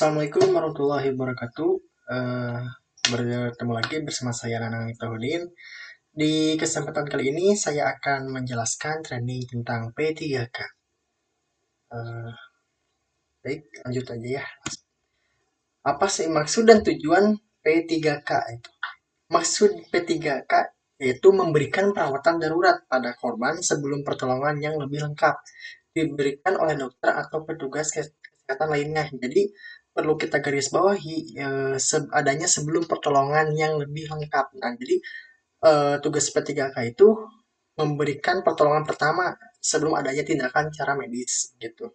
Assalamualaikum warahmatullahi wabarakatuh. Eh, Bertemu lagi bersama saya Nanang Miftahudin. Di kesempatan kali ini saya akan menjelaskan training tentang P3K. Baik, lanjut aja ya. Apa sih maksud dan tujuan P3K itu? Maksud P3K yaitu memberikan perawatan darurat pada korban sebelum pertolongan yang lebih lengkap diberikan oleh dokter atau petugas kesehatan lainnya. Jadi perlu kita garis bawahi adanya sebelum pertolongan yang lebih lengkap. Nah, jadi tugas P3K itu memberikan pertolongan pertama sebelum adanya tindakan secara medis gitu.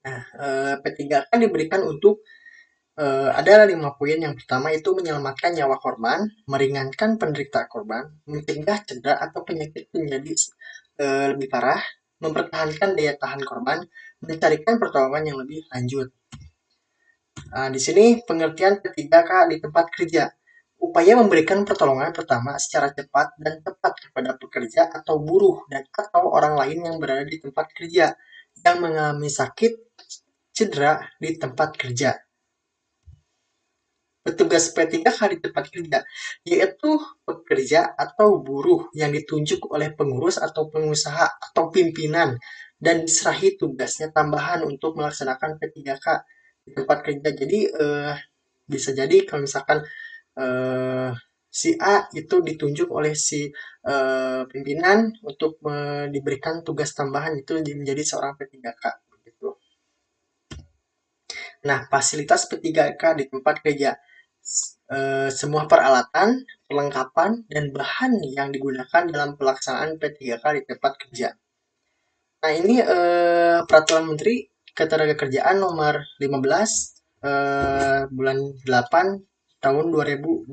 Nah, P3K diberikan untuk ada 5 poin. Yang pertama itu menyelamatkan nyawa korban, meringankan penderita korban, mencegah cedera atau penyakit menjadi lebih parah, mempertahankan daya tahan korban, mencarikan pertolongan yang lebih lanjut. Nah, di sini pengertian P3K di tempat kerja. Upaya memberikan pertolongan pertama secara cepat dan tepat kepada pekerja atau buruh dan atau orang lain yang berada di tempat kerja yang mengalami sakit, cedera di tempat kerja. Petugas P3K di tempat kerja, yaitu pekerja atau buruh yang ditunjuk oleh pengurus atau pengusaha atau pimpinan dan diserahi tugasnya tambahan untuk melaksanakan P3K di tempat kerja. Jadi bisa jadi kalau misalkan si A itu ditunjuk oleh si pimpinan untuk diberikan tugas tambahan itu menjadi seorang P3K. Gitu. Nah, fasilitas P3K di tempat kerja. Semua peralatan, perlengkapan, dan bahan yang digunakan dalam pelaksanaan P3K di tempat kerja. Nah, ini Peraturan Menteri Ketenagakerjaan nomor 15 bulan 8 tahun 2008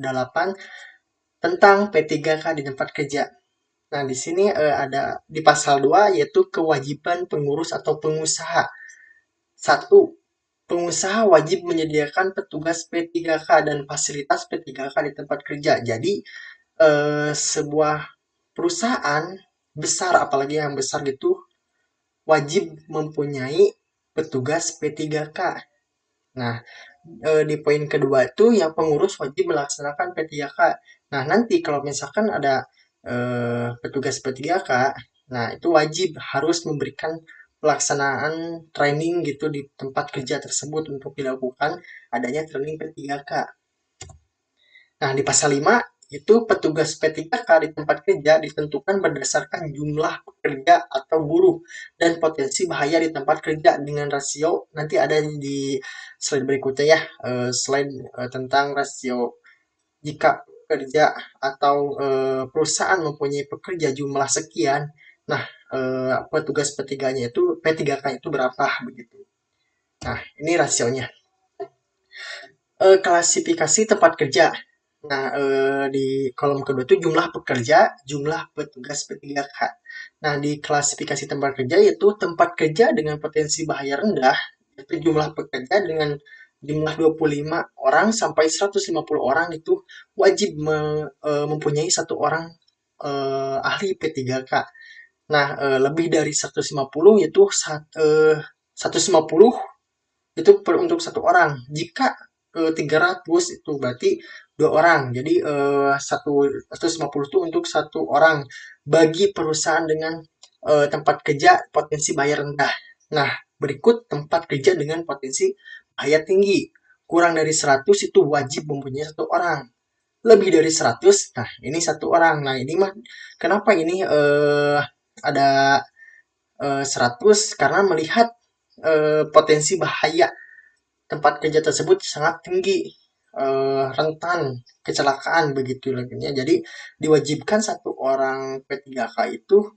tentang P3K di tempat kerja. Nah, di sini ada di pasal 2 yaitu kewajiban pengurus atau pengusaha. 1. Pengusaha wajib menyediakan petugas P3K dan fasilitas P3K di tempat kerja. Jadi, sebuah perusahaan besar, apalagi yang besar gitu, wajib mempunyai petugas P3K. Nah, di poin kedua itu yang pengurus wajib melaksanakan P3K. Nah, nanti kalau misalkan ada petugas P3K, nah itu wajib harus memberikan pelaksanaan training gitu di tempat kerja tersebut untuk dilakukan adanya training P3K. Nah, di pasal 5 itu petugas P3K di tempat kerja ditentukan berdasarkan jumlah pekerja atau buruh dan potensi bahaya di tempat kerja dengan rasio nanti ada di slide berikutnya ya, slide tentang rasio jika pekerja atau perusahaan mempunyai pekerja jumlah sekian, nah petugas P3K-nya itu berapa begitu. Nah, ini rasionya. Klasifikasi tempat kerja. Nah, di kolom kedua itu jumlah pekerja, jumlah petugas P3K. Nah, di klasifikasi tempat kerja yaitu tempat kerja dengan potensi bahaya rendah, yaitu jumlah pekerja dengan jumlah 25 orang sampai 150 orang itu wajib mempunyai satu orang ahli P3K. Nah, lebih dari 150 yaitu 150 itu untuk satu orang. Jika 300 itu berarti dua orang. Jadi 150 itu untuk satu orang bagi perusahaan dengan tempat kerja potensi bahaya rendah. Nah, berikut tempat kerja dengan potensi bahaya tinggi. Kurang dari 100 itu wajib mempunyai satu orang. Lebih dari 100, nah ini satu orang. Nah, ini mah kenapa ini ada 100 karena melihat potensi bahaya tempat kerja tersebut sangat tinggi, rentan kecelakaan begitu laginya. Jadi diwajibkan satu orang P3K itu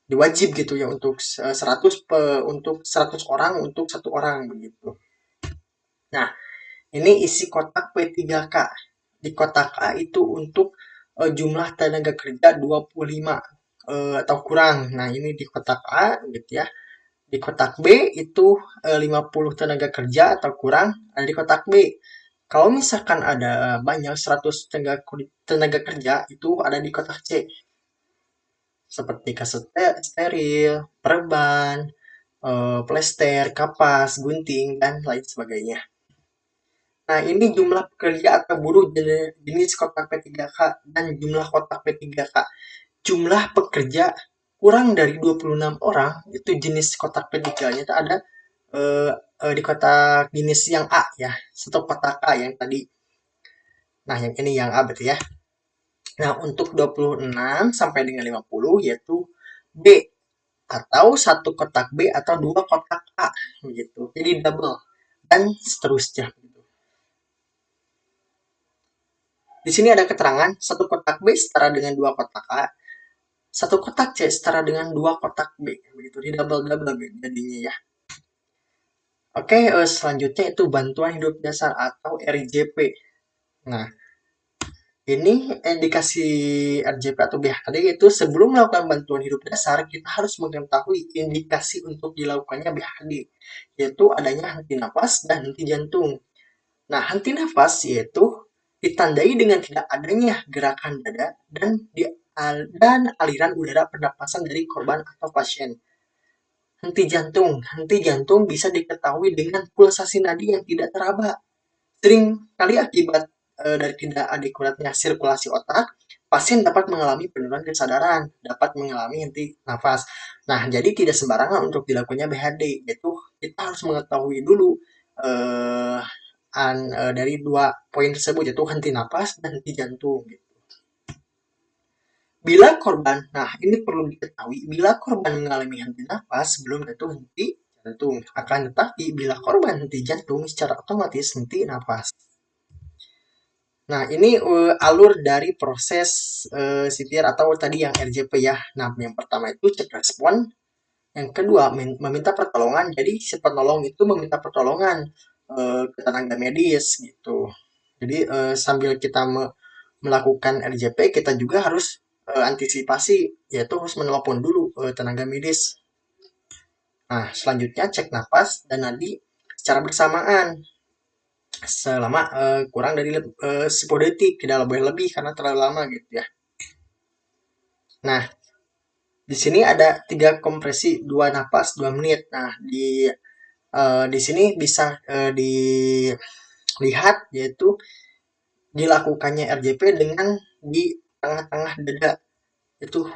diwajib gitu ya untuk 100 untuk 100 orang untuk satu orang begitu. Nah, ini isi kotak P3K. Di kotak A itu untuk jumlah tenaga kerja 25 atau kurang. Nah, ini di kotak A gitu ya. Di kotak B itu 50 tenaga kerja atau kurang, ada di kotak B. Kalau misalkan ada banyak 100 tenaga kerja itu ada di kotak C. Seperti kasus steril, perban, plester, kapas, gunting, dan lain sebagainya. Nah, ini jumlah pekerja atau buruh jenis kotak P3K dan jumlah kotak P3K. Jumlah pekerja kurang dari 26 orang, itu jenis kotak P3-nya itu ada eh, di kotak jenis yang A ya, satu kotak A yang tadi. Nah, yang ini yang A berarti ya. Nah, untuk 26 sampai dengan 50 yaitu B atau satu kotak B atau dua kotak A begitu. Jadi double dan seterusnya. Di sini ada keterangan satu kotak B setara dengan dua kotak A, satu kotak C setara dengan dua kotak B. Begitu di double-double jadinya ya. Oke, selanjutnya itu bantuan hidup dasar atau RJP. Nah, ini indikasi RJP atau BHD itu sebelum melakukan bantuan hidup dasar, kita harus mengetahui indikasi untuk dilakukannya BHD, yaitu adanya henti napas dan henti jantung. Nah, henti nafas yaitu ditandai dengan tidak adanya gerakan dada dan aliran udara pernapasan dari korban atau pasien. Henti jantung bisa diketahui dengan pulsasi nadi yang tidak teraba. Sering kali akibat dari tidak adekuratnya sirkulasi otak, pasien dapat mengalami penurunan kesadaran, dapat mengalami henti nafas. Nah, jadi tidak sembarangan untuk dilakukannya BHD, yaitu kita harus mengetahui dulu eh, dari dua poin tersebut, yaitu henti napas dan henti jantung. Bila korban, nah ini perlu diketahui, bila korban mengalami henti napas belum tentu henti jantung. Akan tetapi bila korban henti jantung secara otomatis henti napas. Nah, ini alur dari proses CPR atau tadi yang RJP ya. Nah, yang pertama itu cek respon, yang kedua meminta pertolongan. Jadi si penolong itu meminta pertolongan ke tenaga medis gitu. Jadi sambil kita melakukan RJP, kita juga harus antisipasi, yaitu harus menelpon dulu tenaga medis. Nah, selanjutnya cek napas dan nadi secara bersamaan selama kurang dari 10 detik, tidak lebih lebih karena terlalu lama gitu ya. Nah, di sini ada 3 kompresi, 2 napas, 2 menit. Nah, di sini bisa dilihat yaitu dilakukannya RJP dengan di tengah-tengah dada. Itu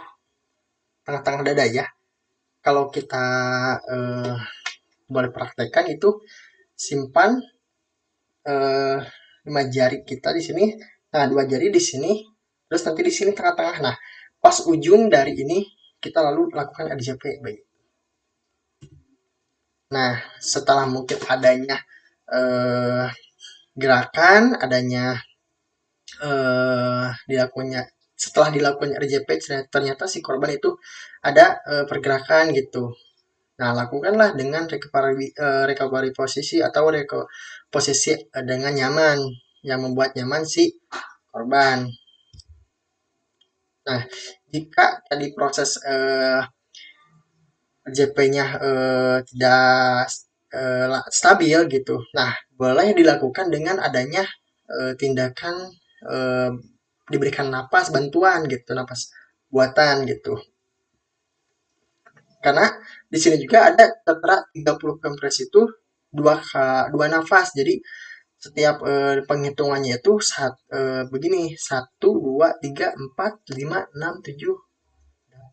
tengah-tengah dada ya. Kalau kita boleh praktekkan itu simpan 5 jari kita di sini. Nah, 2 jari di sini, terus nanti di sini tengah-tengah. Nah, pas ujung dari ini kita lalu lakukan RJP. Baik. Nah, setelah mungkin adanya eh, gerakan, adanya dilakukannya setelah dilakukan RJP ternyata si korban itu ada pergerakan gitu. Nah, lakukanlah dengan recovery posisi atau posisi dengan nyaman yang membuat nyaman si korban. Nah, jika tadi proses JP-nya tidak stabil gitu. Nah, boleh dilakukan dengan adanya tindakan eh, diberikan napas bantuan gitu, napas buatan gitu. Karena di sini juga ada tertera 30 kompres itu dua nafas. Jadi setiap penghitungannya itu begini 1, 2, 3, 4, 5, 6, 7,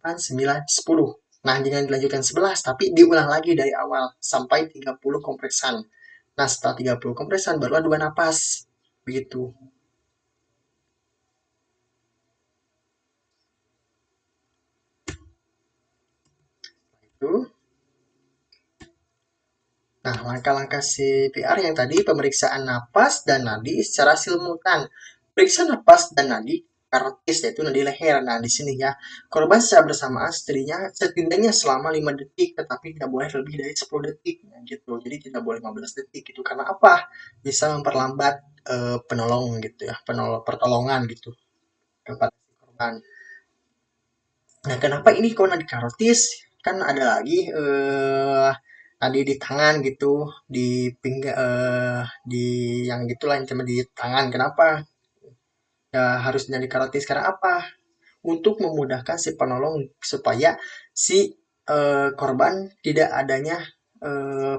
8, 9, 10. Nah, jangan dilanjutkan 11 tapi diulang lagi dari awal sampai 30 kompresan. Nah, setelah 30 kompresan barulah 2 napas. Begitu. Itu. Nah, langkah-langkah CPR yang tadi pemeriksaan napas dan nadi secara simultan. Periksa napas dan nadi karotis yaitu nadi leher. Nah, di sini ya, korban secara bersamaan setidaknya selama 5 detik, tetapi tidak boleh lebih dari 10 detik. Nah, gitu. Jadi tidak boleh 15 detik gitu. Karena apa? Bisa memperlambat penolong gitu ya, pertolongan gitu kepada si korban. Nah, kenapa ini kok nadi karotis? Kan ada lagi tadi di tangan gitu, di pinggang, di yang gitulah yang cuma di tangan. Kenapa ya harus nadi karotis? Karena apa? Untuk memudahkan si penolong supaya si korban tidak adanya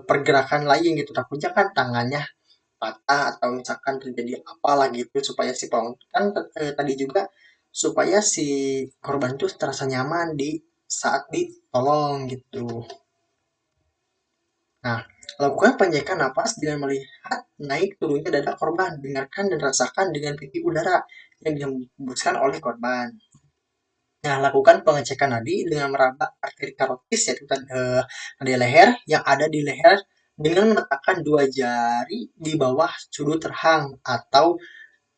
pergerakan lain gitu, takutnya kan tangannya patah atau misalkan terjadi apalah gitu supaya si kan tadi juga supaya si korban itu terasa nyaman di saat ditolong gitu. Nah, lakukan penjagaan napas dengan melihat naik turunnya dada korban. Dengarkan dan rasakan dengan pipi udara yang dihembuskan oleh korban. Nah, lakukan pengecekan nadi dengan meraba arteri karotis, yaitu nadi leher yang ada di leher dengan meletakkan dua jari di bawah sudut rahang atau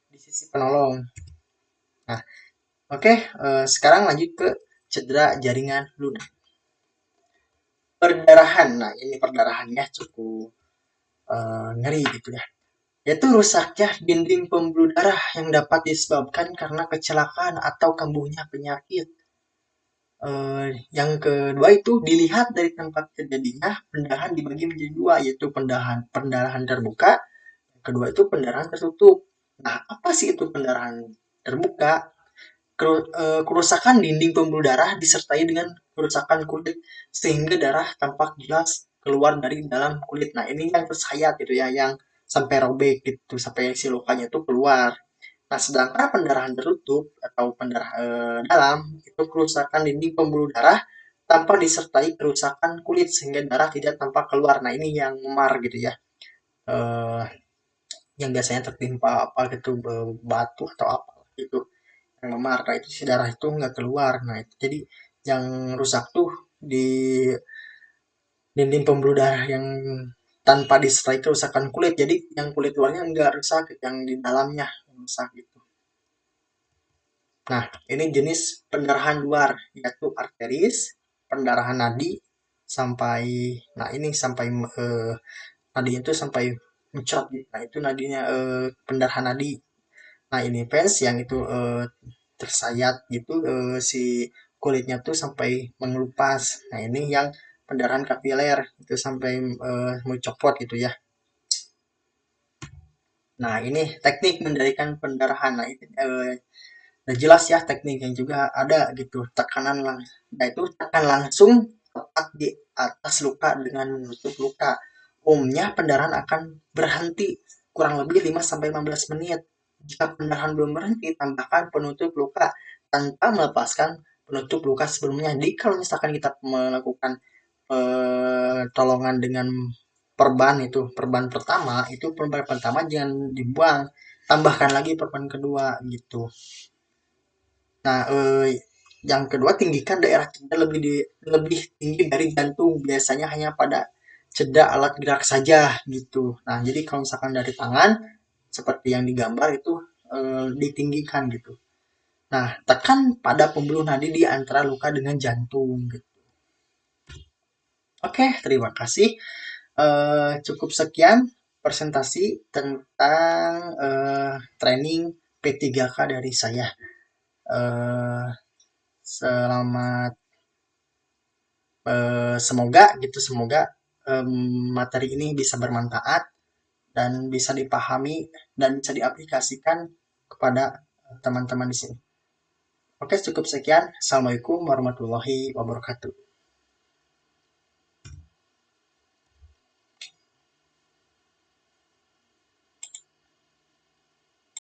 di sisi penolong. Nah, oke, sekarang lanjut ke cedera jaringan lunak. Perdarahan, nah ini perdarahannya cukup ngeri gitu ya. Yaitu rusaknya dinding pembuluh darah yang dapat disebabkan karena kecelakaan atau kambuhnya penyakit. Yang kedua itu dilihat dari tempat terjadinya pendarahan dibagi menjadi dua, yaitu pendarahan terbuka, yang kedua itu pendarahan tertutup. Nah, apa sih itu pendarahan terbuka? Kerusakan dinding pembuluh darah disertai dengan kerusakan kulit sehingga darah tampak jelas keluar dari dalam kulit. Nah, ini yang tersayat gitu ya, yang sampai robek gitu, sampai si lukanya itu keluar. Nah, sedangkan pendarahan tertutup atau pendarahan dalam itu kerusakan dinding pembuluh darah tanpa disertai kerusakan kulit sehingga darah tidak tampak keluar. Nah, ini yang memar gitu ya. Eh, yang biasanya tertimpa apa gitu batu atau apa gitu yang memar. Nah, itu si darah itu nggak keluar. Nah, itu jadi yang rusak tuh di dinding pembuluh darah yang tanpa disertai kerusakan kulit. Jadi yang kulit luarnya nggak rusak, yang di dalamnya rusak gitu. Nah, ini jenis pendarahan luar, yaitu arteris, pendarahan nadi, sampai, nah ini sampai nadinya itu sampai mencot gitu. Nah, itu nadinya pendarahan nadi. Nah, ini pens yang itu tersayat gitu si kulitnya tuh sampai mengelupas. Nah, ini yang pendarahan kapiler itu sampai mencopot gitu ya. Nah, ini teknik mengendalikan pendarahan. Nah, itu udah jelas ya teknik yang juga ada gitu. Tekanan langsung. Nah, itu tekan langsung tepat di atas luka dengan menutup luka. Umumnya pendarahan akan berhenti kurang lebih 5 sampai 15 menit. Jika pendarahan belum berhenti, tambahkan penutup luka tanpa melepaskan penutup luka sebelumnya. Jadi kalau misalkan kita melakukan pertolongan dengan perban pertama, itu perban pertama jangan dibuang, tambahkan lagi perban kedua gitu. Nah, yang kedua tinggikan daerah cedera lebih tinggi dari jantung, biasanya hanya pada cedera alat gerak saja gitu. Nah, jadi kalau misalkan dari tangan seperti yang digambar itu ditinggikan gitu. Nah, tekan pada pembuluh nadi di antara luka dengan jantung gitu. Oke, terima kasih. Cukup sekian presentasi tentang training P3K dari saya. Eh, Selamat, semoga gitu, semoga materi ini bisa bermanfaat dan bisa dipahami dan bisa diaplikasikan kepada teman-teman di sini. Oke, cukup sekian. Assalamualaikum warahmatullahi wabarakatuh.